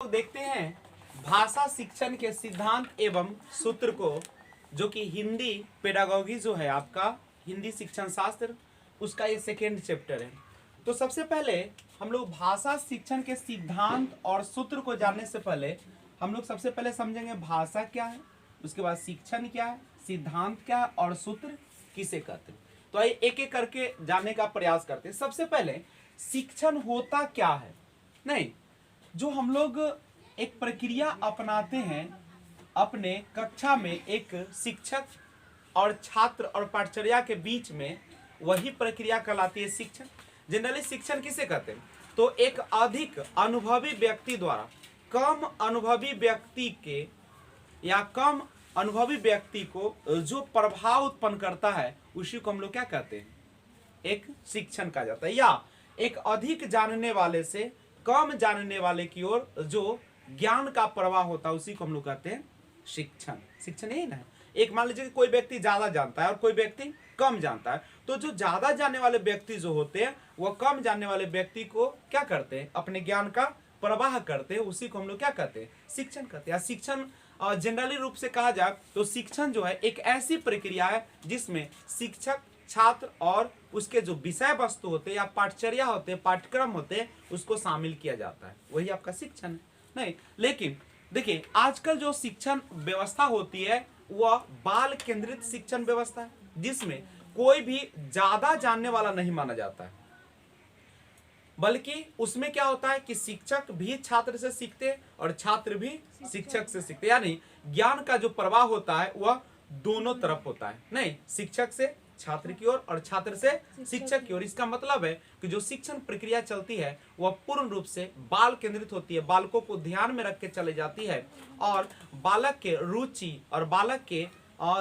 लोग देखते हैं भाषा शिक्षण के सिद्धांत एवं सूत्र को, जो कि हिंदी पेडागोगी जो है आपका हिंदी शिक्षण शास्त्र, उसका ये सेकेंड चैप्टर है। तो सबसे पहले हम लोग भाषा शिक्षण के सिद्धांत और सूत्र को जानने से पहले हम लोग सबसे पहले समझेंगे भाषा क्या है, उसके बाद शिक्षण क्या है, सिद्धांत क्या है और सूत्र किसे कहते हैं। तो आइए एक एक करके जानने का प्रयास करते हैं। सबसे पहले शिक्षण होता क्या है। नहीं, जो हम लोग एक प्रक्रिया अपनाते हैं अपने कक्षा में, एक शिक्षक और छात्र और पाठचर्या के बीच में, वही प्रक्रिया कहलाती है शिक्षण। जनरली शिक्षण किसे कहते हैं? तो एक अधिक अनुभवी व्यक्ति द्वारा कम अनुभवी व्यक्ति के या कम अनुभवी व्यक्ति को जो प्रभाव उत्पन्न करता है उसी को हम लोग क्या कहते हैं? एक शिक्षण कहा जाता है। या एक अधिक जानने वाले से कम जानने वाले की ओर जो ज्ञान का प्रवाह होता है उसी को हम लोग कहते हैं शिक्षण। शिक्षण यही ना। एक मान लीजिए कोई व्यक्ति ज्यादा जानता है और कोई व्यक्ति कम जानता है, तो जो ज्यादा जानने वाले व्यक्ति जो होते हैं वह कम जानने वाले व्यक्ति को क्या करते हैं? अपने ज्ञान का प्रवाह करते हैं, उसी को हम लोग क्या कहते हैं? शिक्षण कहते हैं। शिक्षण जनरली रूप से कहा जाए तो शिक्षण जो है एक ऐसी प्रक्रिया है जिसमें शिक्षक, छात्र और उसके जो विषय वस्तु होते हैं या पाठचर्या होते हैं, पाठ्यक्रम होते हैं, उसको शामिल किया जाता है, वही आपका शिक्षण है। नहीं, लेकिन देखिए आजकल जो शिक्षण व्यवस्था होती है वह बाल केंद्रित शिक्षण व्यवस्था है, जिसमें कोई भी ज्यादा जानने वाला नहीं माना जाता है, बल्कि उसमें क्या होता है कि शिक्षक भी छात्र से सीखते हैं और छात्र भी शिक्षक से सीखते हैं। यानी ज्ञान का जो प्रवाह होता है वह दोनों तरफ होता है। नहीं, शिक्षक से छात्र की ओर और छात्र से शिक्षक की ओर। इसका मतलब है कि जो शिक्षण प्रक्रिया चलती है वह पूर्ण रूप से बाल केंद्रित होती है, बालकों को ध्यान में रख के चले जाती है और बालक के रुचि और बालक के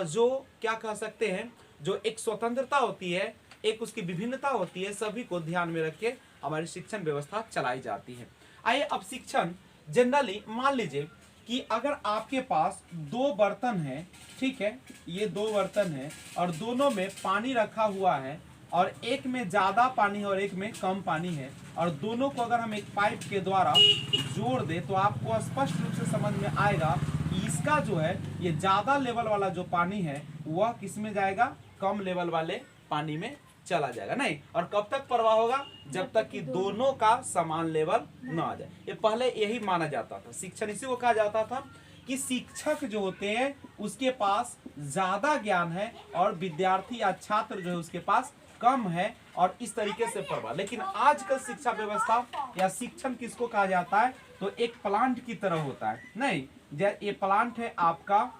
जो क्या कह सकते हैं, जो एक स्वतंत्रता होती है, एक उसकी विभिन्नता होती है, सभी को ध्यान में रख के हमारी शिक्षण व्यवस्था चलाई जाती है। आइए अब शिक्षण जनरली मान लीजिए कि अगर आपके पास दो बर्तन है, ठीक है, ये दो बर्तन है और दोनों में पानी रखा हुआ है और एक में ज्यादा पानी है और एक में कम पानी है, और दोनों को अगर हम एक पाइप के द्वारा जोड़ दे तो आपको स्पष्ट रूप से समझ में आएगा कि इसका जो है ये ज्यादा लेवल वाला जो पानी है वह किस में जाएगा? कम लेवल वाले पानी में चला जाएगा। नहीं, और कब तक प्रवाह होगा? जब तक कि दोनों का समान लेवल न आ जाए। ये पहले यही माना जाता था। शिक्षण इसी को कहा जाता था कि शिक्षक जो होते हैं उसके पास ज्यादा ज्ञान है और विद्यार्थी या छात्र जो है उसके पास कम है, और इस तरीके से प्रवाह। लेकिन आजकल शिक्षा व्यवस्था या शिक्षण किसको कहा जाता है? तो एक प्लांट की तरह होता है। नहीं, ये प्लांट है आपका,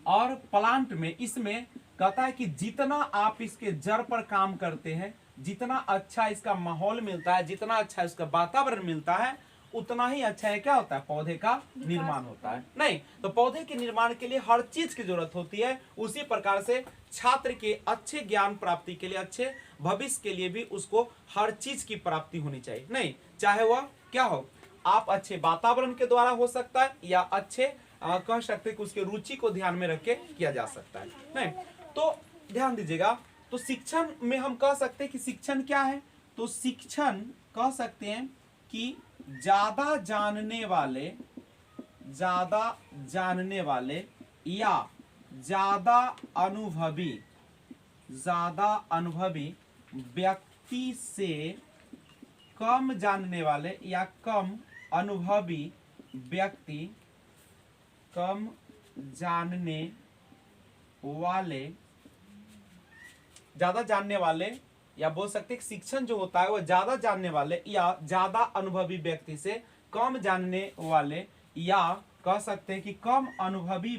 और प्लांट में इसमें कहता है कि जितना आप इसके जड़ पर काम करते हैं, जितना अच्छा इसका माहौल मिलता है, जितना अच्छा इसका वातावरण मिलता है, उतना ही अच्छा है क्या होता है? पौधे का निर्माण होता है। नहीं, तो पौधे के निर्माण के लिए हर चीज की जरूरत होती है। उसी प्रकार से छात्र के अच्छे ज्ञान प्राप्ति के लिए, अच्छे भविष्य के लिए भी उसको हर चीज की प्राप्ति होनी चाहिए। नहीं, चाहे वह क्या हो, आप अच्छे वातावरण के द्वारा हो सकता है या अच्छे कह सकते हैं कि उसके रुचि को ध्यान में रख के किया जा सकता है। नहीं, तो ध्यान दीजिएगा। तो शिक्षण में हम कह सकते हैं कि शिक्षण क्या है? तो शिक्षण कह सकते हैं कि ज्यादा जानने वाले या ज्यादा अनुभवी व्यक्ति से कम जानने वाले या कम अनुभवी व्यक्ति, कम जानने वाले, ज्यादा जानने वाले, या बोल सकते हैं शिक्षण जो होता है वह ज्यादा जानने वाले या ज्यादा अनुभवी व्यक्ति से कम जानने वाले, या कह सकते हैं कि कम अनुभवी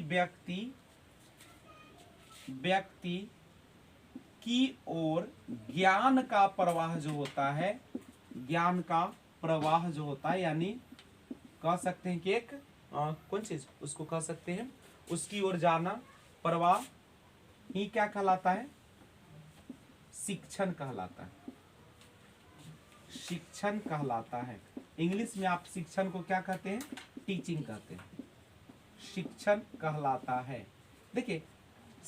व्यक्ति की ओर ज्ञान का प्रवाह जो होता है, ज्ञान का प्रवाह जो होता है, यानी कह सकते हैं कि एक कौन चीज उसको कह सकते हैं, उसकी ओर जाना, प्रवाह ही क्या कहलाता है? शिक्षण कहलाता है। शिक्षण कहलाता है। इंग्लिश में आप शिक्षण को क्या कहते हैं? टीचिंग कहते हैं। शिक्षण कहलाता है। देखिए,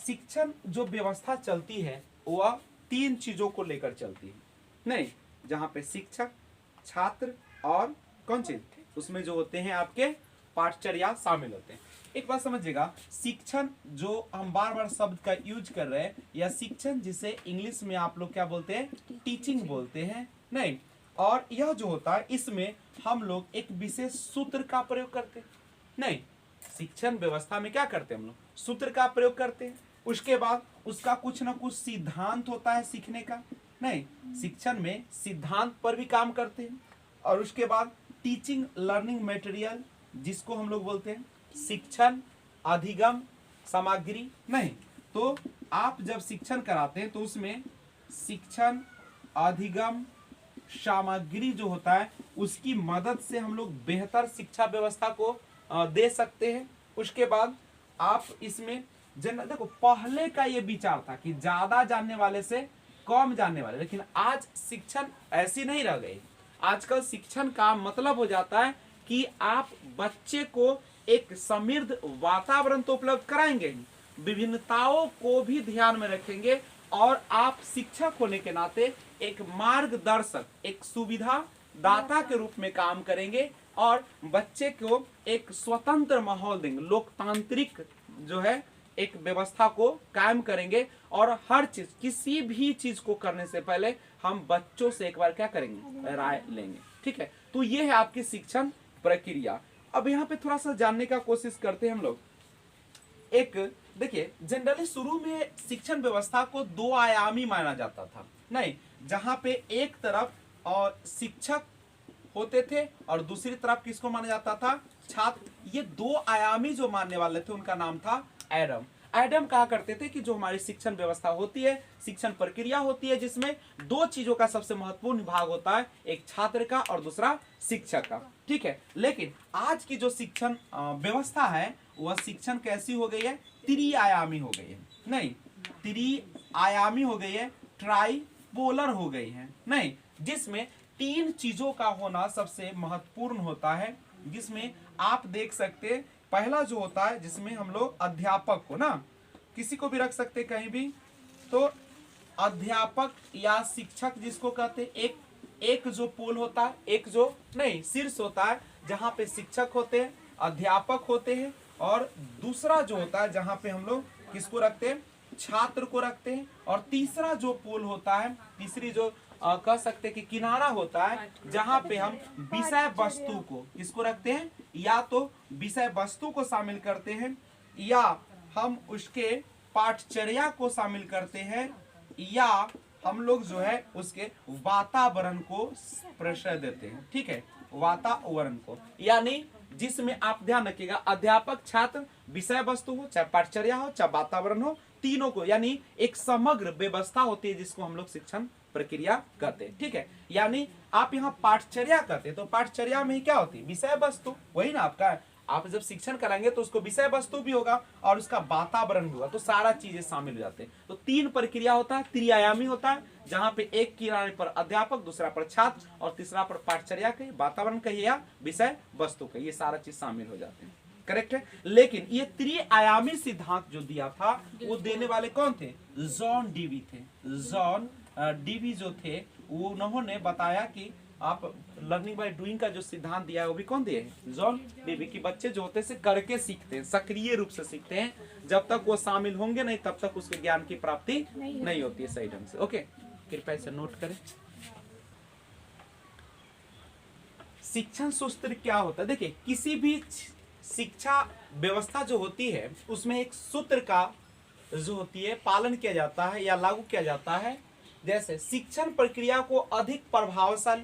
शिक्षण जो व्यवस्था चलती है वह तीन चीजों को लेकर चलती है। नहीं, जहां पे शिक्षक, छात्र और कौन चीज? उसमें जो होते हैं आपके पाठचर्या शामिल होते हैं। एक बात समझिएगा, शिक्षण जो हम बार बार शब्द का यूज कर रहे हैं, या शिक्षण जिसे इंग्लिश में आप लोग क्या बोलते हैं, टीचिंग बोलते हैं, नहीं। और यह जो होता है इसमें हम लोग एक विशेष सूत्र का प्रयोग करते हैं, नहीं, शिक्षण व्यवस्था में क्या करते हैं हम लोग, सूत्र का प्रयोग करते हैं। उसके बाद उसका कुछ ना कुछ सिद्धांत होता है सीखने का, नहीं, शिक्षण में सिद्धांत पर भी काम करते हैं। और उसके बाद टीचिंग लर्निंग मटेरियल, जिसको हम लोग बोलते हैं शिक्षण अधिगम सामग्री, नहीं। तो आप जब शिक्षण कराते हैं तो उसमें शिक्षण अधिगम सामग्री जो होता है उसकी मदद से हम लोग बेहतर शिक्षा व्यवस्था को दे सकते हैं। उसके बाद आप इसमें देखो, पहले का ये विचार था कि ज्यादा जानने वाले से कम जानने वाले, लेकिन आज शिक्षण ऐसी नहीं रह गई। आजकल शिक्षण का मतलब हो जाता है कि आप बच्चे को एक समृद्ध वातावरण तो उपलब्ध कराएंगे ही, विभिन्नताओं को भी ध्यान में रखेंगे, और आप शिक्षक होने के नाते एक मार्गदर्शक, एक सुविधा दाता के रूप में काम करेंगे, और बच्चे को एक स्वतंत्र माहौल देंगे, लोकतांत्रिक जो है एक व्यवस्था को कायम करेंगे। और हर चीज, किसी भी चीज को करने से पहले हम बच्चों से एक बार क्या करेंगे, राय लेंगे, ठीक है। तो ये है आपकी शिक्षण प्रक्रिया। अब यहाँ पे थोड़ा सा जानने का कोशिश करते हैं हम लोग। एक देखिए, जनरली शुरू में शिक्षण व्यवस्था को दो आयामी माना जाता था, नहीं, जहां पे एक तरफ और शिक्षक होते थे और दूसरी तरफ किसको माना जाता था, छात्र। ये दो आयामी जो मानने वाले थे उनका नाम था एडम। एडम कहा करते थे कि जो हमारी शिक्षण व्यवस्था होती है, शिक्षण प्रक्रिया होती है, जिसमें दो चीजों का सबसे महत्वपूर्ण भाग होता है, एक छात्र का और दूसरा शिक्षक का, ठीक है। लेकिन आज की जो शिक्षण व्यवस्था है वह शिक्षण कैसी हो गई है, त्रिआयामी हो गई है, नहीं, त्रिआयामी हो गई है, ट्राइपोलर हो गई है, नहीं, जिसमें तीन चीजों का होना सबसे महत्वपूर्ण होता है। जिसमें आप देख सकते, पहला जो होता है जिसमें हम लोग अध्यापक को, ना किसी को भी रख सकते कहीं भी, तो अध्यापक या शिक्षक जिसको कहते हैं, एक जो पोल होता है, एक जो नहीं शीर्ष होता है जहां पे शिक्षक होते हैं, अध्यापक होते हैं, और दूसरा जो होता है जहां पे हम लोग किसको रखते हैं, छात्र को रखते हैं। और तीसरा जो पोल होता है, तीसरी जो कह सकते हैं कि किनारा होता है, जहां पे हम विषय वस्तु को किसको रखते हैं, या तो विषय वस्तु को शामिल करते हैं, या हम उसके पाठचर्या को शामिल करते हैं, या हम लोग जो है उसके वातावरण को प्रश्रय देते हैं, ठीक है, वातावरण को। यानी जिसमें आप ध्यान रखिएगा, अध्यापक, छात्र, विषय वस्तु हो, चाहे पाठचर्या हो, चाहे वातावरण हो, तीनों को, यानी एक समग्र व्यवस्था होती है जिसको हम लोग शिक्षण प्रक्रिया कहते हैं, ठीक है। यानी आप यहाँ पाठचर्या करते हैं तो पाठचर्या में क्या होती है, विषय वस्तु, वही ना आपका। आप जब शिक्षण कराएंगे तो उसको विषय वस्तु भी होगा और उसका वातावरण भी होगा, तो सारा चीजें शामिल हो जाते हैं। तो तीन प्रक्रिया होता है, त्रिआयामी होता है, जहां पे एक किनारे पर अध्यापक, दूसरा पर छात्र, और तीसरा पर पाठचर्या के, वातावरण कहिए या विषय वस्तु के, ये सारा चीज शामिल हो जाते हैं, करेक्ट है। लेकिन ये त्रिआयामी सिद्धांत जो दिया था वो देने वाले कौन थे, जॉन डीवी थे। जॉन डीवी जो थे वो उन्होंने बताया कि आप लर्निंग बाय डूइंग का जो सिद्धांत दिया है वो भी कौन दिए हैं, जॉन डीवी। की बच्चे जो होते हैं करके सीखते हैं, सक्रिय रूप से सीखते हैं, जब तक वो शामिल होंगे नहीं तब तक उसके ज्ञान की प्राप्ति नहीं होती है सही ढंग से। ओके, कृपया इसे नोट करें। शिक्षण सूत्र क्या होता है, देखिए किसी भी शिक्षा व्यवस्था जो होती है उसमें एक सूत्र का जो होती है पालन किया जाता है या लागू किया जाता है। जैसे शिक्षण प्रक्रिया को अधिक प्रभावशाली,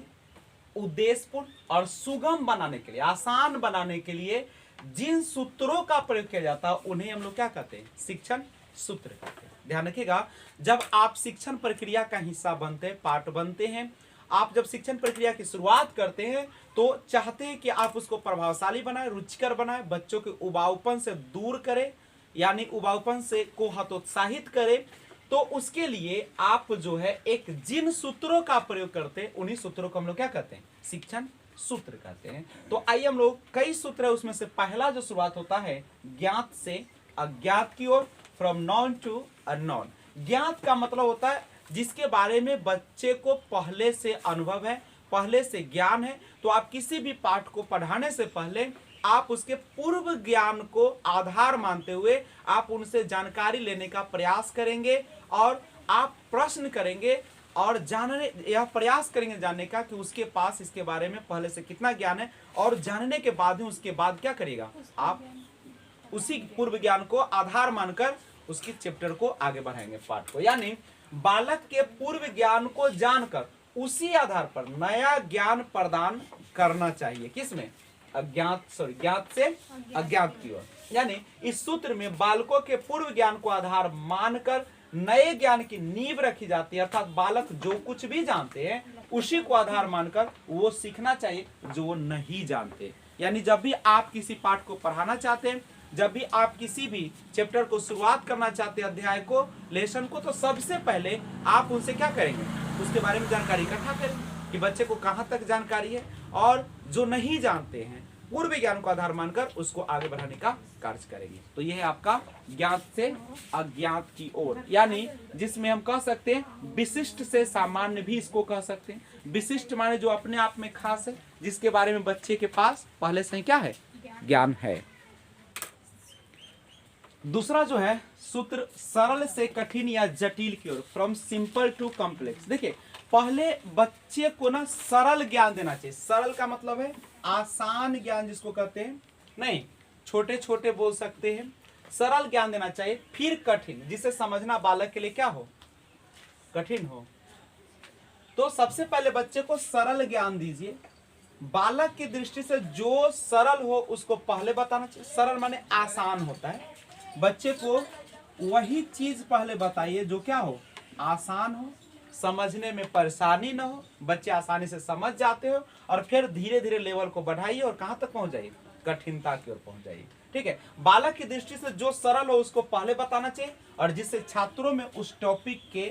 उद्देश्यपूर्ण और सुगम बनाने के लिए, आसान बनाने के लिए जिन सूत्रों का प्रयोग किया जाता है उन्हें हम लोग क्या कहते हैं, शिक्षण सूत्र कहते हैं। ध्यान रखिएगा, जब आप शिक्षण प्रक्रिया का हिस्सा बनते हैं, पार्ट बनते हैं, आप जब शिक्षण प्रक्रिया की शुरुआत करते हैं तो चाहते हैं कि आप उसको प्रभावशाली बनाएं, रुचिकर बनाएं, बच्चों के उबाऊपन से दूर करें, यानी उबाऊपन से को हतोत्साहित करें। तो उसके लिए आप जो है एक जिन सूत्रों का प्रयोग करते हैं उन्हीं सूत्रों को हम लोग क्या कहते हैं, शिक्षण सूत्र कहते हैं। तो आइए हम लोग, कई सूत्र है उसमें से पहला जो शुरुआत होता है ज्ञात से अज्ञात की ओर, फ्रॉम नॉन टू अननोन। ज्ञात का मतलब होता है जिसके बारे में बच्चे को पहले से अनुभव है, पहले से ज्ञान है, तो आप किसी भी पाठ को पढ़ाने से पहले आप उसके पूर्व ज्ञान को आधार मानते हुए आप उनसे जानकारी लेने का प्रयास करेंगे और आप प्रश्न करेंगे और जानने यह प्रयास करेंगे जानने का कि उसके पास इसके बारे में पहले से कितना ज्ञान है, और जानने के बाद ही उसके बाद क्या करेगा, आप उसी पूर्व ज्ञान को आधार मानकर उसकी चैप्टर को आगे बढ़ाएंगे, पाठ को। यानी बालक के पूर्व ज्ञान को जानकर उसी आधार पर नया ज्ञान प्रदान करना चाहिए। किसमें? ज्ञात से अज्ञात की ओर। यानी इस सूत्र में बालकों के पूर्व ज्ञान को आधार मानकर नए ज्ञान की नींव रखी जाती है, अर्थात बालक जो कुछ भी जानते हैं उसी को आधार मानकर वो सीखना चाहिए जो वो नहीं जानते। यानी जब भी आप किसी पाठ को पढ़ाना चाहते हैं, जब भी आप किसी भी चैप्टर को शुरुआत करना चाहते हैं, अध्याय को, लेसन को, तो सबसे पहले आप उनसे क्या करेंगे, उसके बारे में जानकारी इकट्ठा करेंगे कि बच्चे को कहाँ तक जानकारी है, और जो नहीं जानते हैं पूर्व ज्ञान को आधार मानकर उसको आगे बढ़ाने का कार्य करेंगे। तो यह है आपका ज्ञात से अज्ञात की ओर, यानी जिसमें हम कह सकते हैं विशिष्ट से सामान्य भी इसको कह सकते हैं। विशिष्ट माने जो अपने आप में खास है, जिसके बारे में बच्चे के पास पहले से क्या है, ज्ञान है। दूसरा जो है सूत्र सरल से कठिन या जटिल की ओर, फ्रॉम सिंपल टू कॉम्प्लेक्स। देखिए पहले बच्चे को ना सरल ज्ञान देना चाहिए। सरल का मतलब है आसान ज्ञान जिसको कहते हैं, नहीं छोटे छोटे बोल सकते हैं, सरल ज्ञान देना चाहिए, फिर कठिन, जिसे समझना बालक के लिए क्या हो, कठिन हो। तो सबसे पहले बच्चे को सरल ज्ञान दीजिए। बालक की दृष्टि से जो सरल हो उसको पहले बताना चाहिए। सरल माने आसान होता है, बच्चे को वही चीज पहले बताइए जो क्या हो, आसान हो, समझने में परेशानी न हो, बच्चे आसानी से समझ जाते हो, और फिर धीरे धीरे लेवल को बढ़ाइए और कहां तक पहुंच जाइए, कठिनता की ओर पहुंच जाइए। ठीक है, बालक की दृष्टि से जो सरल हो उसको पहले बताना चाहिए, और जिससे छात्रों में उस टॉपिक के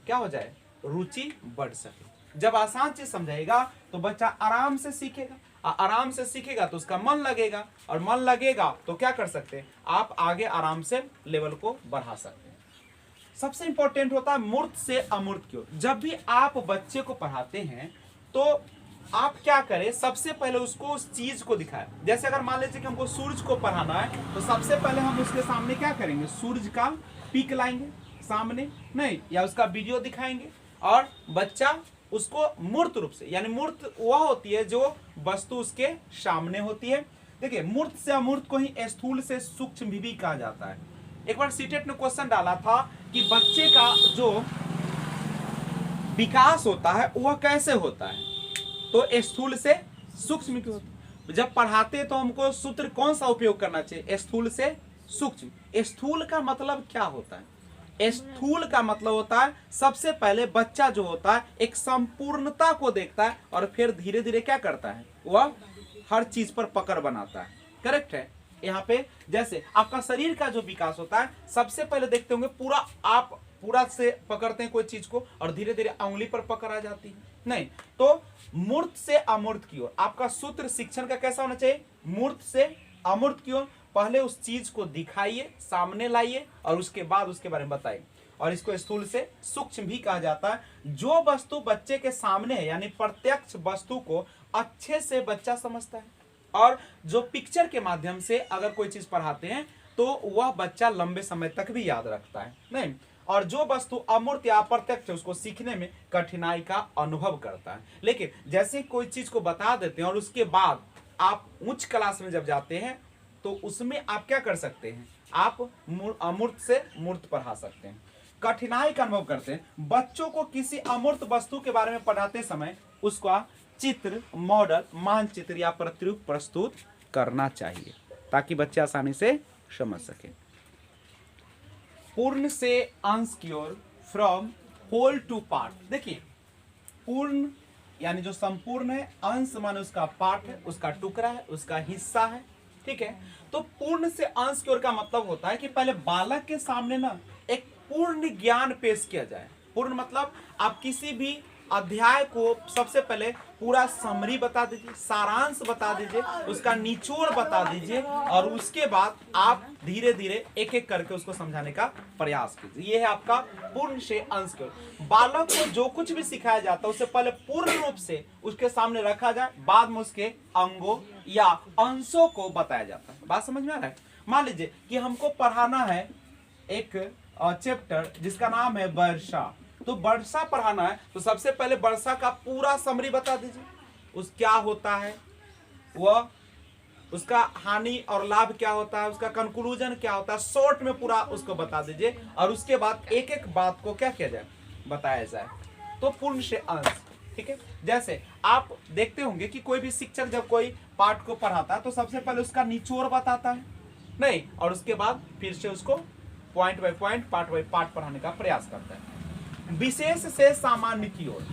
क्या हो जाए, रुचि बढ़ सके। जब आसान चीज समझाएगा तो बच्चा आराम से सीखेगा, आराम से सीखेगा तो उसका मन लगेगा, और मन लगेगा तो क्या कर सकते हैं, आप आगे आराम से लेवल को बढ़ा सकते हैं। सबसे इंपॉर्टेंट होता है मूर्त से अमूर्त की ओर। जब भी आप बच्चे को पढ़ाते हैं तो आप क्या करें, सबसे पहले उसको उस चीज को दिखाएं। जैसे अगर मान लीजिए कि हमको सूरज को पढ़ाना है, तो सबसे पहले हम उसके सामने क्या करेंगे, सूरज का पिक लाएंगे सामने, नहीं, या उसका वीडियो दिखाएंगे, और बच्चा उसको मूर्त रूप से, यानी मूर्त वह होती है जो वस्तु उसके सामने होती है। देखिए मूर्त से अमूर्त को ही स्थूल से सूक्ष्म भी कहा जाता है। एक बार सीटेट ने क्वेश्चन डाला था कि बच्चे का जो विकास होता है वह कैसे होता है, तो स्थूल से सूक्ष्म क्यों होता है। जब पढ़ाते तो हमको सूत्र कौन सा उपयोग करना चाहिए, स्थूल से सूक्ष्म। स्थूल का मतलब क्या होता है, स्थूल का मतलब होता है सबसे पहले बच्चा जो होता है एक संपूर्णता को देखता है, और फिर धीरे धीरे क्या करता है, वह हर चीज पर पकड़ बनाता है। करेक्ट है। यहाँ पे जैसे आपका शरीर का जो विकास होता है, सबसे पहले देखते होंगे पूरा आप पूरा से पकड़ते हैं कोई चीज को, और धीरे धीरे उंगली पर पकड़ आ जाती है, नहीं। तो मूर्त से अमूर्त की ओर आपका सूत्र शिक्षण का कैसा होना चाहिए, मूर्त से अमूर्त की ओर। पहले उस चीज को दिखाइए, सामने लाइए, और उसके बाद उसके बारे में बताइए। और इसको स्थूल से सूक्ष्म भी कहा जाता है। जो वस्तु बच्चे के सामने है, यानी प्रत्यक्ष वस्तु को अच्छे से बच्चा समझता है, और जो पिक्चर के माध्यम से अगर कोई चीज पढ़ाते हैं तो वह बच्चा लंबे समय तक भी याद रखता है, नहीं। और जो वस्तु अमूर्त या अप्रत्यक्ष है उसको सीखने में कठिनाई का अनुभव करता है। लेकिन जैसे कोई चीज को बता देते हैं और उसके बाद आप उच्च क्लास में जब जाते हैं तो उसमें आप क्या कर सकते हैं, आप अमूर्त से मूर्त पढ़ा सकते हैं, कठिनाई का अनुभव करते हैं। बच्चों को किसी अमूर्त वस्तु के बारे में पढ़ाते समय उसका चित्र, मॉडल, मानचित्र या प्रतिरूप प्रस्तुत करना चाहिए, ताकि बच्चे आसानी से समझ सके। पूर्ण से अंश की ओर, फ्रॉम होल टू पार्ट। देखिए पूर्ण यानी जो संपूर्ण है, अंश माने उसका पार्ट है, उसका टुकड़ा है, उसका हिस्सा है, ठीक है। तो पूर्ण से अंश की ओर का मतलब होता है कि पहले बालक के सामने ना एक पूर्ण ज्ञान पेश किया जाए। पूर्ण मतलब आप किसी भी अध्याय को सबसे पहले पूरा समरी बता दीजिए, सारांश बता दीजिए, उसका निचोड़ बता दीजिए और उसके बाद आप धीरे धीरे एक एक करके उसको समझाने का प्रयास कीजिए। ये है आपका पूर्ण से अंश के। बालक को जो कुछ भी सिखाया जाता है उससे पहले पूर्ण रूप से उसके सामने रखा जाए, बाद में उसके अंगों या अंशों को बताया जाता है। बात समझ में आ रहा है? मान लीजिए कि हमको पढ़ाना है एक चैप्टर जिसका नाम है वर्षा, तो वर्षा पढ़ाना है तो सबसे पहले वर्षा का पूरा समरी बता दीजिए, उस क्या होता है, वह उसका हानि और लाभ क्या होता है, उसका कंक्लूजन क्या होता है, शॉर्ट में पूरा उसको बता दीजिए और उसके बाद एक एक बात को क्या किया जाए, बताया जाए। तो पूर्ण से अंश, ठीक है। जैसे आप देखते होंगे कि कोई भी शिक्षक जब कोई पाठ को पढ़ाता है तो सबसे पहले उसका निचोड़ बताता है नहीं, और उसके बाद फिर से उसको point by point, part by part पढ़ाने का प्रयास करता है। विशेष से सामान्य की ओर,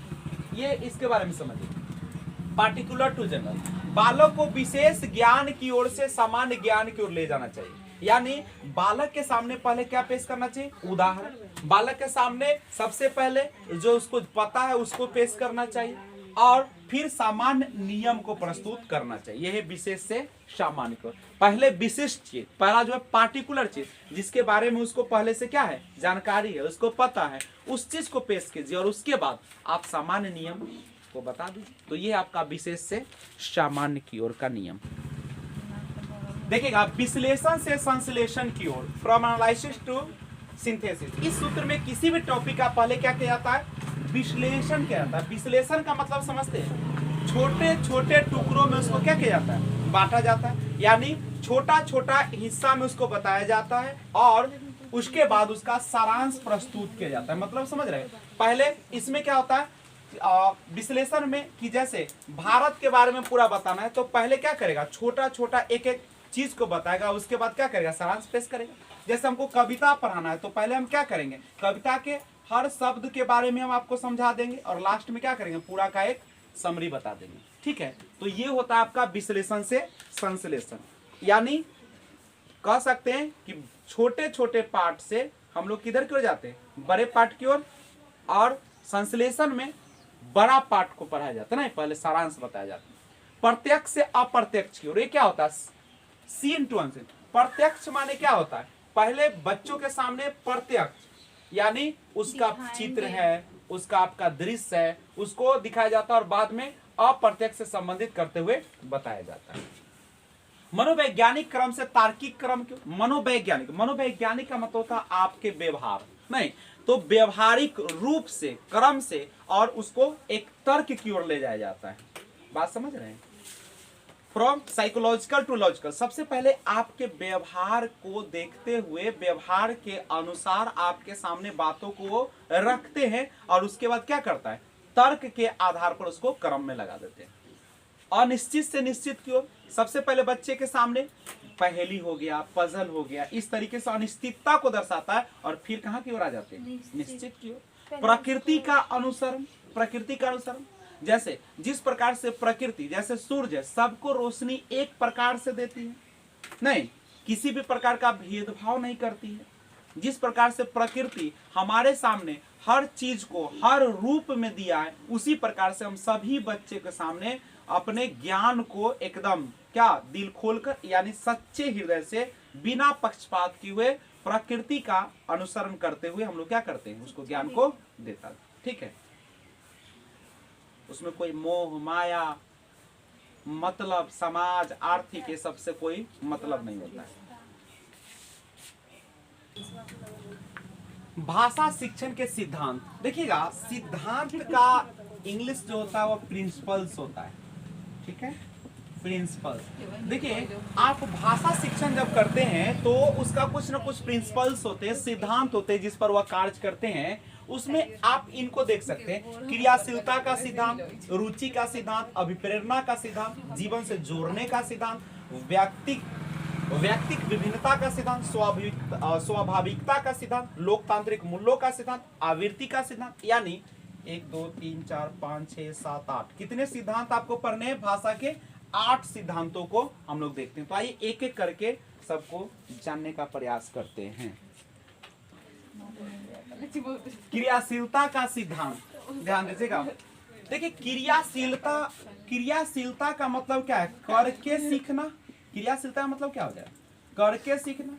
ये इसके बारे में समझिए। पार्टिकुलर टू जनरल, बालक को विशेष ज्ञान की ओर से सामान्य ज्ञान की ओर ले जाना चाहिए। यानी बालक के सामने पहले क्या पेश करना चाहिए, उदाहरण। बालक के सामने सबसे पहले जो उसको पता है उसको पेश करना चाहिए और फिर सामान्य नियम को प्रस्तुत करना चाहिए। यह है विशेष से सामान्य को। पहले विशिष्ट चीज, पहला जो है पार्टिकुलर चीज जिसके बारे में उसको पहले से क्या है, जानकारी है, उसको पता है, उस चीज को पेश कीजिए और उसके बाद आप सामान्य नियम को बता दीजिए। तो ये आपका विशेष से सामान्य की ओर का नियम। देखिएगा, विश्लेषण से संश्लेषण की ओर, फ्रॉम एनालिसिस टू सिंथेसिस। इस सूत्र में किसी भी टॉपिक का पहले क्या किया जाता है, विश्लेषण किया जाता है। विश्लेषण का मतलब समझते हैं, छोटे छोटे टुकड़ों में उसको क्या किया जाता है, बांटा जाता है। यानी छोटा छोटा हिस्सा में उसको बताया जाता है और उसके बाद उसका सारांश प्रस्तुत किया जाता है। मतलब समझ रहे हैं? पहले इसमें क्या होता है विश्लेषण में कि जैसे भारत के बारे में पूरा बताना है तो पहले क्या करेगा, छोटा छोटा एक एक चीज को बताएगा, उसके बाद क्या करेगा, सारांश पेश करेगा। जैसे हमको कविता पढ़ाना है तो पहले हम क्या करेंगे, कविता के हर शब्द के बारे में हम आपको समझा देंगे और लास्ट में क्या करेंगे, पूरा का एक समरी बता देंगे। ठीक है, तो ये होता है आपका विश्लेषण से संश्लेषण। यानी कह सकते हैं कि छोटे छोटे पार्ट से हम लोग किधर की ओर जाते हैं, बड़े पार्ट की ओर, और संश्लेषण में बड़ा पार्ट को पढ़ाया जाता है ना, पहले सारांश बताया जाता है। प्रत्यक्ष से अप्रत्यक्ष की ओर, ये क्या होता है, सीन टू अनसीन। प्रत्यक्ष माने क्या होता है, पहले बच्चों के सामने प्रत्यक्ष यानी उसका चित्र है, उसका आपका दृश्य है, उसको दिखाया जाता है और बाद में अप्रत्यक्ष से संबंधित करते हुए बताया जाता है। मनोवैज्ञानिक क्रम से तार्किक क्रम क्यों, मनोवैज्ञानिक, मनोवैज्ञानिक का मतलब होता है आपके व्यवहार, नहीं तो व्यवहारिक रूप से, क्रम से, और उसको एक तर्क की ओर ले जाया जाता है। बात समझ रहे हैं? फ्रॉम साइकोलॉजिकल टू लॉजिकल, सबसे पहले आपके व्यवहार को देखते हुए व्यवहार के अनुसार आपके सामने बातों को रखते हैं और उसके बाद क्या करता है, तर्क के आधार पर उसको क्रम में लगा देते हैं। अनिश्चित से निश्चित की ओर, सबसे पहले बच्चे के सामने पहेली हो गया, पजल हो गया, इस तरीके से अनिश्चितता को दर्शाता है और फिर कहां की ओर आ जाते हैं, निश्चित की ओर। प्रकृति का अनुसरण, प्रकृति का अनुसरण, जैसे जिस प्रकार से प्रकृति, जैसे सूर्य सबको रोशनी एक प्रकार से देती है, नहीं किसी भी प्रकार का भेदभाव नहीं करती है, जिस प्रकार से प्रकृति हमारे सामने हर चीज को हर रूप में दिया है, उसी प्रकार से हम सभी बच्चे के सामने अपने ज्ञान को एकदम क्या दिल खोलकर यानी सच्चे हृदय से बिना पक्षपात किए हुए प्रकृति का अनुसरण करते हुए हम लोग क्या करते हैं, उसको ज्ञान को देता है। ठीक है, उसमें कोई मोह माया मतलब समाज आर्थिक ये सबसे कोई मतलब नहीं होता है। भाषा शिक्षण के सिद्धांत, देखिएगा सिद्धांत का इंग्लिश जो होता है वो प्रिंसिपल्स होता है। ठीक है, प्रिंसिपल। देखिए आप भाषा शिक्षण जब करते हैं तो उसका कुछ ना कुछ प्रिंसिपल्स होते हैं, सिद्धांत होते हैं जिस पर वह कार्य करते हैं। उसमें आप इनको देख सकते हैं, क्रियाशीलता का सिद्धांत, रुचि का सिद्धांत, अभिप्रेरणा का सिद्धांत, जीवन से जोड़ने का सिद्धांत, व्यक्तिक विभिन्नता का सिद्धांत, स्वाभाविकता का सिद्धांत, लोकतांत्रिक मूल्यों का सिद्धांत, आवृत्ति का सिद्धांत। यानी 1 2 3 4 5 6 7 8 कितने सिद्धांत आपको पढ़ने हैं, भाषा के 8 सिद्धांतों को हम लोग देखते हैं। तो आइए एक एक करके सबको जानने का प्रयास करते हैं। क्रियाशीलता का सिद्धांत, ध्यान दीजिएगा। देखिए क्रियाशीलता, क्रियाशीलता का मतलब क्या है? करके सीखना। क्रियाशीलता का मतलब क्या हो जाए? करके सीखना,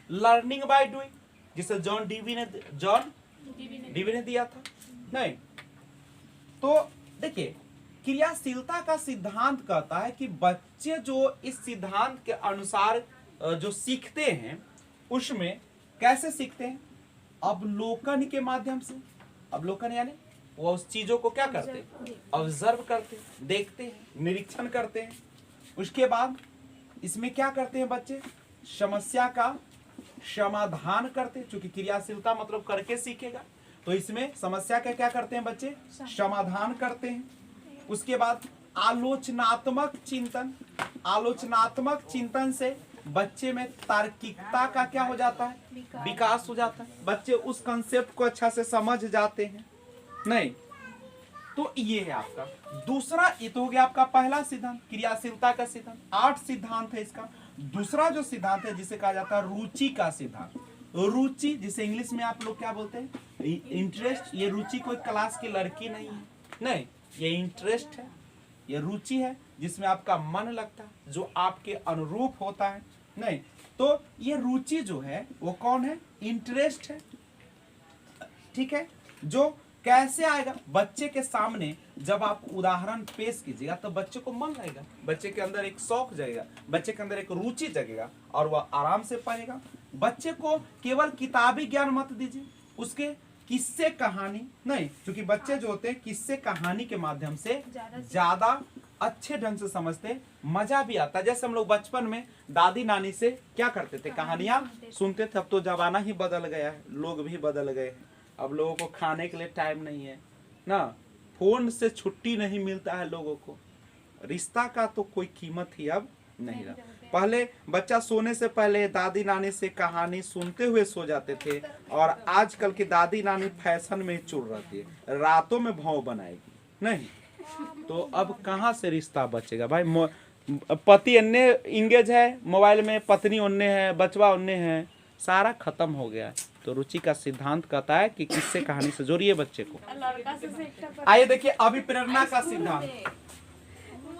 लर्निंग बाय डूइंग, जिसे जॉन डीवी ने दिया था। नहीं तो देखिए क्रियाशीलता का सिद्धांत कहता है कि बच्चे जो इस सिद्धांत के अनुसार जो सीखते हैं उसमें कैसे सीखते हैं? अवलोकन के माध्यम से। अवलोकन यानी वो उस चीजों को क्या करते हैं? ऑब्जर्व करते हैं, देखते हैं, निरीक्षण करते हैं। उसके बाद इसमें क्या करते हैं बच्चे? समस्या का समाधान करते हैं। चूंकि क्रियाशीलता मतलब करके सीखेगा तो इसमें समस्या का क्या करते हैं बच्चे? समाधान करते हैं। उसके बाद आलोचनात्मक चिंतन। आलोचनात्मक चिंतन से बच्चे में तार्किकता का क्या हो जाता है? विकास हो जाता है। बच्चे उस कंसेप्ट को अच्छा से समझ जाते हैं। नहीं तो ये है आपका दूसरा। ये तो हो गया आपका पहला सिद्धांत, क्रियाशीलता का सिद्धांत। 8 सिद्धांत है इसका। दूसरा जो सिद्धांत है जिसे कहा जाता है रुचि का सिद्धांत। रुचि जिसे इंग्लिश में आप लोग क्या बोलते हैं? इंटरेस्ट। ये रुचि कोई क्लास की लड़की नहीं है, नहीं, ये इंटरेस्ट है, ये रुचि है जिसमें आपका मन लगता है, जो आपके अनुरूप होता है। नहीं तो ये रुचि जो है वो कौन है? इंटरेस्ट है। ठीक है, जो कैसे आएगा? बच्चे के सामने जब आप उदाहरण पेश कीजिएगा तो बच्चे को मन लगेगा, बच्चे के अंदर एक शौक जगेगा, बच्चे के अंदर एक रुचि जगेगा और वह आराम से पढ़ेगा। बच्चे को केवल किताबी ज्ञान मत दीजिए, उसके किस्से कहानी नहीं, क्योंकि बच्चे जो होते हैं किस्से कहानी के माध्यम से ज्यादा अच्छे ढंग से समझते, मजा भी आता है। जैसे हम लोग बचपन में दादी नानी से क्या करते थे? कहानियां सुनते थे। अब तो जमाना ही बदल गया है, लोग भी बदल गए हैं। अब लोगों को खाने के लिए टाइम नहीं है ना, फोन से छुट्टी नहीं मिलता है लोगों को, रिश्ता का तो कोई कीमत ही अब नहीं रहा। पहले बच्चा सोने से पहले दादी नानी से कहानी सुनते हुए सो जाते थे, और आजकल की दादी नानी फैशन में चुड़ रहती है, रातों में भाव बनाएगी। नहीं तो अब कहाँ से रिश्ता बचेगा भाई? पति अन्य इंगेज है मोबाइल में, पत्नी अन्य है, बचवा अन्य है, सारा खत्म हो गया है। तो रुचि का सिद्धांत कहता है कि किससे कहानी से जोड़िए बच्चे को। आइए देखिए अभिप्रेरणा का सिद्धांत।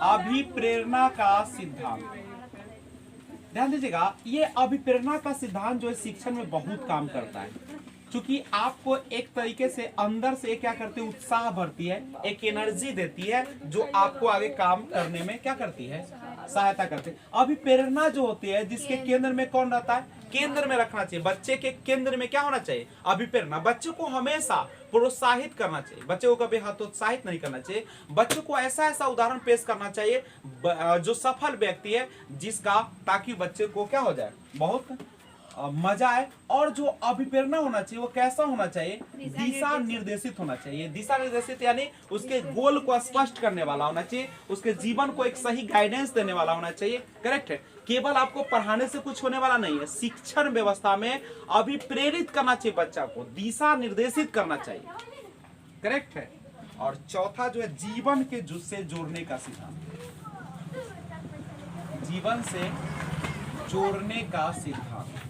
अभिप्रेरणा का सिद्धांत ध्यान दीजिएगा। ये अभिप्रेरणा का सिद्धांत जो है शिक्षण में बहुत काम करता है, क्योंकि आपको एक तरीके से अंदर से क्या करती है? उत्साह भरती है, एक एनर्जी देती है जो आपको आगे काम करने में क्या करती है? सहायता करती है। अभिप्रेरणा जो होती है जिसके केंद्र में कौन रहता है? केंद्र में रखना चाहिए। बच्चे के केंद्र में क्या होना चाहिए? अभिप्रेरणा। बच्चे को हमेशा प्रोत्साहित करना चाहिए, बच्चे को कभी हतोत्साहित नहीं करना चाहिए। बच्चे को ऐसा ऐसा उदाहरण पेश करना चाहिए जो सफल व्यक्ति है जिसका, ताकि बच्चे को क्या हो जाए? बहुत मजा आए। और जो अभिप्रेरणा होना चाहिए वो कैसा होना चाहिए? दिशा निर्देशित होना चाहिए। दिशा निर्देशित यानी उसके गोल को स्पष्ट करने वाला होना चाहिए, उसके जीवन को एक सही गाइडेंस देने वाला होना चाहिए। करेक्ट है। केवल आपको पढ़ाने से कुछ होने वाला नहीं है, शिक्षण व्यवस्था में अभिप्रेरित करना चाहिए, बच्चा को दिशा निर्देशित करना चाहिए। करेक्ट है। और चौथा जो है जीवन के से जोड़ने का सिद्धांत। जीवन से जोड़ने का सिद्धांत।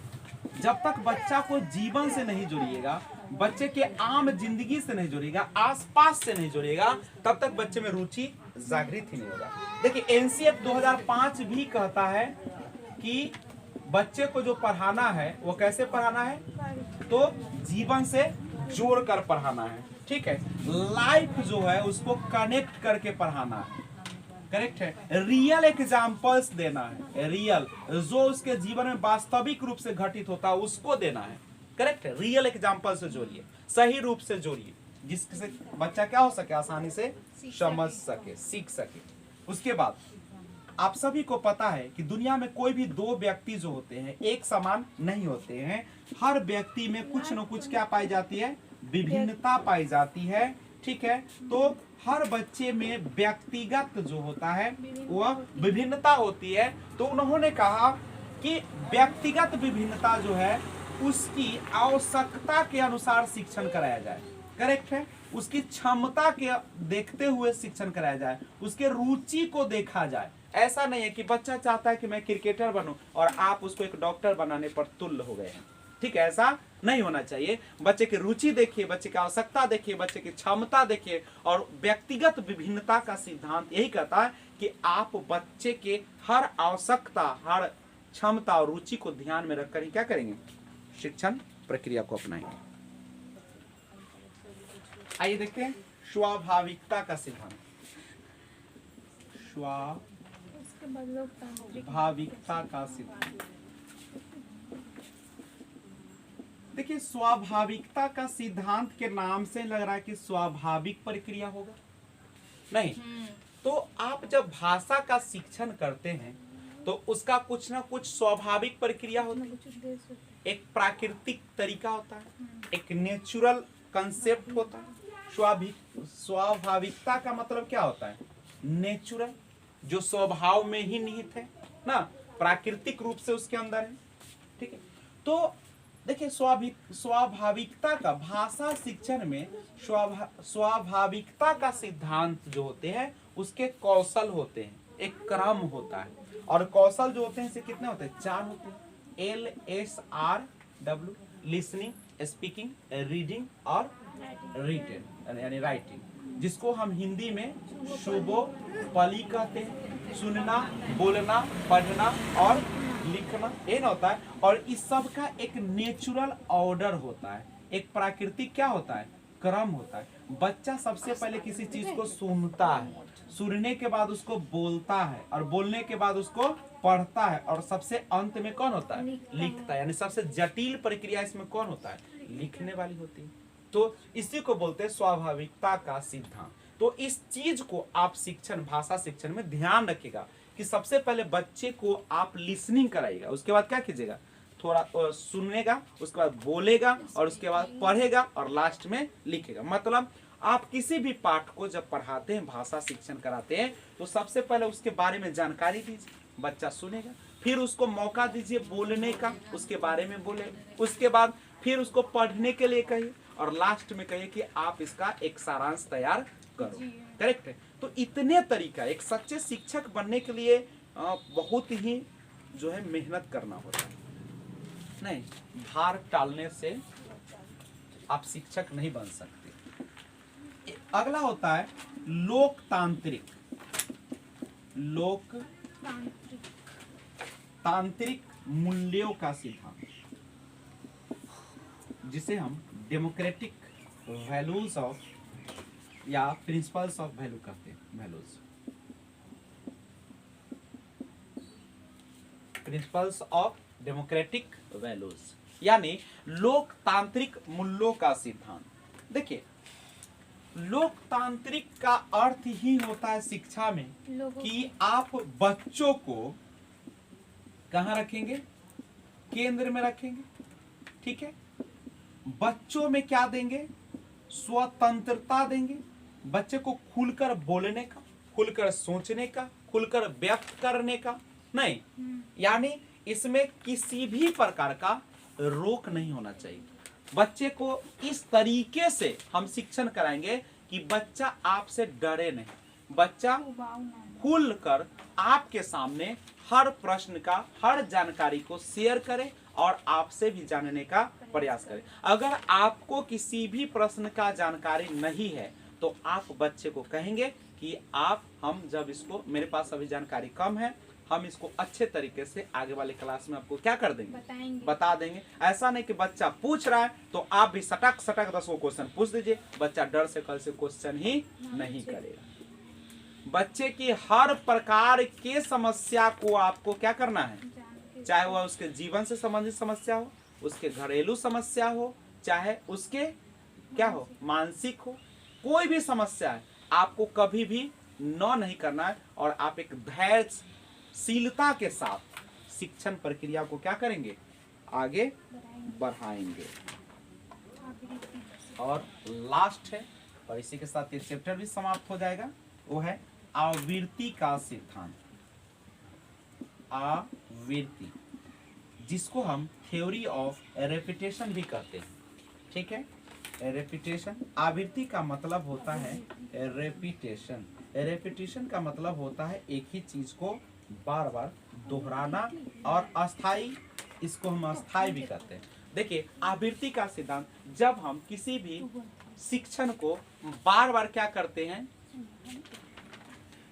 जब तक बच्चा को जीवन से नहीं जोड़िएगा, बच्चे के आम जिंदगी से नहीं जोड़िएगा, आसपास से नहीं जोड़िएगा, तब तक बच्चे में रुचि जागृत ही नहीं होगा। देखिए एनसीएफ 2005 भी कहता है कि बच्चे को जो पढ़ाना है वो कैसे पढ़ाना है? तो जीवन से जोड़कर पढ़ाना है। ठीक है। लाइफ जो है उसको कनेक्ट करके पढ़ाना है। करेक्ट है। रियल एग्जाम्पल्स देना है, रियल जो उसके जीवन में वास्तविक रूप से घटित होता है उसको देना है। करेक्ट है। रियल एग्जाम्पल से जोड़िए, सही रूप से जोड़िए, जिससे बच्चा क्या हो सके? आसानी से समझ सके, सीख सके। उसके बाद आप सभी को पता है कि दुनिया में कोई भी दो व्यक्ति जो होते हैं एक समान नहीं होते हैं। हर व्यक्ति में कुछ न कुछ क्या पाई जाती है? विभिन्नता पाई जाती है। ठीक है। तो हर बच्चे में व्यक्तिगत जो होता है वह विभिन्नता होती है। तो उन्होंने कहा कि व्यक्तिगत विभिन्नता जो है उसकी आवश्यकता के अनुसार शिक्षण कराया जाए। करेक्ट है। उसकी क्षमता के देखते हुए शिक्षण कराया जाए, उसके रुचि को देखा जाए। ऐसा नहीं है कि बच्चा चाहता है कि मैं क्रिकेटर बनूं और आप उसको एक डॉक्टर बनाने पर तुल्य हो गए हैं। ठीक है, ऐसा नहीं होना चाहिए। बच्चे की रुचि देखिए, बच्चे की आवश्यकता देखिए, बच्चे की क्षमता देखिए, और व्यक्तिगत विभिन्नता का सिद्धांत यही कहता है कि आप बच्चे के हर आवश्यकता, हर क्षमता और रुचि को ध्यान में रखकर ही क्या करेंगे, शिक्षण प्रक्रिया को अपनाएंगे। आइए देखते हैं स्वाभाविकता का सिद्धांत। स्वाभाविकता का सिद्धांत, देखिए स्वाभाविकता का सिद्धांत के नाम से लग रहा है कि स्वाभाविक प्रक्रिया होगा, नहीं। तो आप जब भाषा का शिक्षण करते हैं तो उसका कुछ ना कुछ स्वाभाविक प्रक्रिया होती है, एक प्राकृतिक तरीका होता है, एक नेचुरल कंसेप्ट होता है। स्वाभाविकता का मतलब क्या होता है, नेचुरल, जो स्वभाव में ही निहित है ना, प्राकृतिक रूप से उसके अंदर है, ठीक है। तो देखिए स्वाभाविकता का भाषा शिक्षण में स्वाभाविकता का सिद्धांत जो होते हैं उसके कौशल होते हैं, एक क्रम होता है, और कौशल जो होते हैं से कितने होते हैं, 4 होते हैं, LSRW, लिसनिंग, स्पीकिंग, रीडिंग और रिटन यानी राइटिंग, जिसको हम हिंदी में शुबो पली कहते हैं। सुनना, बोलना, पढ़ना और लिखना, ये ना होता है। और इस सब का एक नेचुरल ऑर्डर होता है, एक प्राकृतिक क्या होता है, क्रम होता है। बच्चा सबसे पहले किसी चीज को सुनता है, सुनने के बाद उसको बोलता है, और बोलने के बाद उसको पढ़ता है, और सबसे अंत में कौन होता है, लिखता है। यानी सबसे जटिल प्रक्रिया इसमें कौन होता है, लिखने वाली होती है। तो इसी को बोलते हैं स्वाभाविकता का सिद्धांत। तो इस चीज को आप शिक्षण, भाषा शिक्षण में ध्यान रखिएगा कि सबसे पहले बच्चे को आप लिसनिंग कराइएगा, उसके बाद क्या कीजिएगा, थोड़ा सुनेगा, उसके बाद बोलेगा, और उसके बाद पढ़ेगा, और लास्ट में लिखेगा। मतलब आप किसी भी पाठ को जब पढ़ाते हैं, भाषा शिक्षण कराते हैं, तो सबसे पहले उसके बारे में जानकारी दीजिए, बच्चा सुनेगा, फिर उसको मौका दीजिए बोलने का, उसके बारे में बोले, उसके बाद फिर उसको पढ़ने के लिए कहिए, और लास्ट में कहिए कि आप इसका एक सारांश तैयार करो। करेक्ट है। तो इतने तरीका, एक सच्चे शिक्षक बनने के लिए बहुत ही जो है मेहनत करना होता है, नहीं भार टालने से आप शिक्षक नहीं बन सकते। अगला होता है लोकतांत्रिक मूल्यों का सिद्धांत, जिसे हम डेमोक्रेटिक वैल्यूज ऑफ या प्रिंसिपल्स ऑफ वैल्यू कहते हैं। प्रिंसिपल्स ऑफ डेमोक्रेटिक वैल्यूज यानी लोकतांत्रिक मूल्यों का सिद्धांत। देखिए लोकतांत्रिक का अर्थ ही होता है शिक्षा में कि आप बच्चों को कहाँ रखेंगे, केंद्र में रखेंगे, ठीक है। बच्चों में क्या देंगे, स्वतंत्रता देंगे, बच्चे को खुलकर बोलने का, खुलकर सोचने का, खुलकर व्यक्त करने का, नहीं यानी इसमें किसी भी प्रकार का रोक नहीं होना चाहिए। बच्चे को इस तरीके से हम शिक्षण कराएंगे कि बच्चा आपसे डरे नहीं, बच्चा खुलकर आपके सामने हर प्रश्न का, हर जानकारी को शेयर करे और आपसे भी जानने का प्रयास करें। अगर आपको किसी भी प्रश्न का जानकारी नहीं है तो आप बच्चे को कहेंगे कि हम जब इसको, मेरे पास अभी जानकारी कम है, हम इसको अच्छे तरीके से आगे वाले क्लास में आपको क्या कर देंगे, बता देंगे। ऐसा नहीं कि बच्चा पूछ रहा है तो आप भी सटक 10 क्वेश्चन पूछ दीजिए, बच्चा डर से कल से क्वेश्चन ही नहीं करेगा। बच्चे की हर प्रकार के समस्या को आपको क्या करना है, चाहे वह उसके जीवन से संबंधित समस्या हो, उसके घरेलू समस्या हो, चाहे उसके क्या हो, मानसिक हो, कोई भी समस्या है, आपको कभी भी नहीं करना है। और आप एक धैर्यशीलता के साथ शिक्षण प्रक्रिया को क्या करेंगे, आगे बढ़ाएंगे। और लास्ट है, और इसी के साथ ये चैप्टर भी समाप्त हो जाएगा, वो है आवृत्ति का सिद्धांत। आवृत्ति, जिसको हम थ्योरी ऑफ रेपिटेशन भी कहते हैं, ठीक है। रेपिटेशन, आवृत्ति का मतलब होता है रेपिटेशन। रेपिटेशन का मतलब होता है एक ही चीज को बार बार दोहराना, और अस्थाई, इसको हम अस्थाई भी कहते हैं। देखिए आवृत्ति का सिद्धांत, जब हम किसी भी शिक्षण को बार बार क्या करते हैं,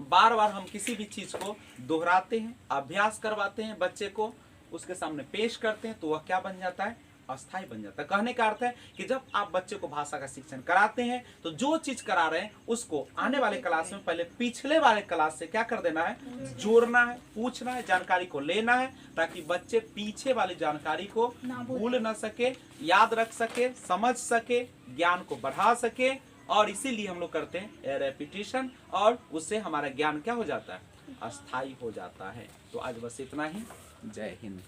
बार बार हम किसी भी चीज को दोहराते हैं, अभ्यास करवाते हैं, बच्चे को उसके सामने पेश करते हैं, तो वह क्या बन जाता है, अस्थायी बन जाता है। कहने का अर्थ है कि जब आप बच्चे को भाषा का शिक्षण कराते हैं तो जो चीज करा रहे हैं उसको आने वाले क्लास में पहले पिछले वाले क्लास से क्या कर देना है, जोड़ना है, पूछना है, जानकारी को लेना है, ताकि बच्चे पीछे वाली जानकारी को भूल न सके, याद रख सके, समझ सके, ज्ञान को बढ़ा सके। और इसीलिए हम लोग करते हैं रेपिटेशन, और उससे हमारा ज्ञान क्या हो जाता है, अस्थायी हो जाता है। तो आज बस इतना ही। जय हिंद।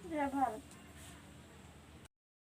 जय भारत।